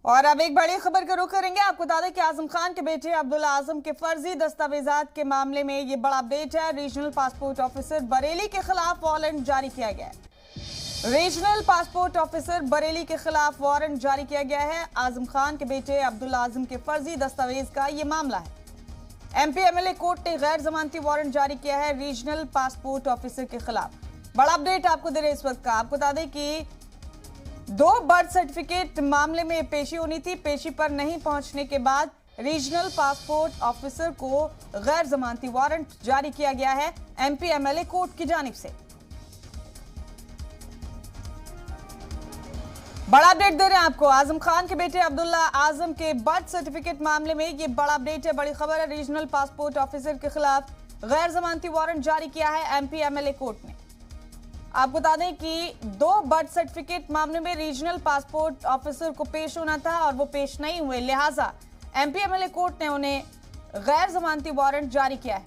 और अब एक बड़ी खबर का रुख करेंगे। आपको बता दें कि आजम खान के बेटे अब्दुल्ला आजम के फर्जी दस्तावेजात के मामले में ये बड़ा अपडेट है। रीजनल पासपोर्ट ऑफिसर बरेली के खिलाफ वारंट जारी किया गया है। रीजनल पासपोर्ट ऑफिसर बरेली के खिलाफ वारंट जारी किया गया है। आजम खान के बेटे अब्दुल्ला आजम के फर्जी दस्तावेज का ये मामला है। एमपी एमएलए कोर्ट ने गैर जमानती वारंट जारी किया है रीजनल पासपोर्ट ऑफिसर के खिलाफ। बड़ा अपडेट आपको दे रहे इस वक्त का। आपको बता दें कि 2 बर्थ सर्टिफिकेट मामले में पेशी होनी थी। पेशी पर नहीं पहुंचने के बाद रीजनल पासपोर्ट ऑफिसर को गैर जमानती वारंट जारी किया गया है एमपी एमएलए कोर्ट की जानिब से। बड़ा अपडेट दे रहे हैं आपको। आजम खान के बेटे अब्दुल्ला आजम के बर्थ सर्टिफिकेट मामले में ये बड़ा अपडेट है, बड़ी खबर है। रीजनल पासपोर्ट ऑफिसर के खिलाफ गैर जमानती वारंट जारी किया है एमपी एमएलए कोर्ट ने। आपको बता दें कि 2 बर्थ सर्टिफिकेट मामले में रीजनल पासपोर्ट ऑफिसर को पेश होना था और वो पेश नहीं हुए, लिहाजा एमपी एमएलए कोर्ट ने उन्हें गैर जमानती वारंट जारी किया है।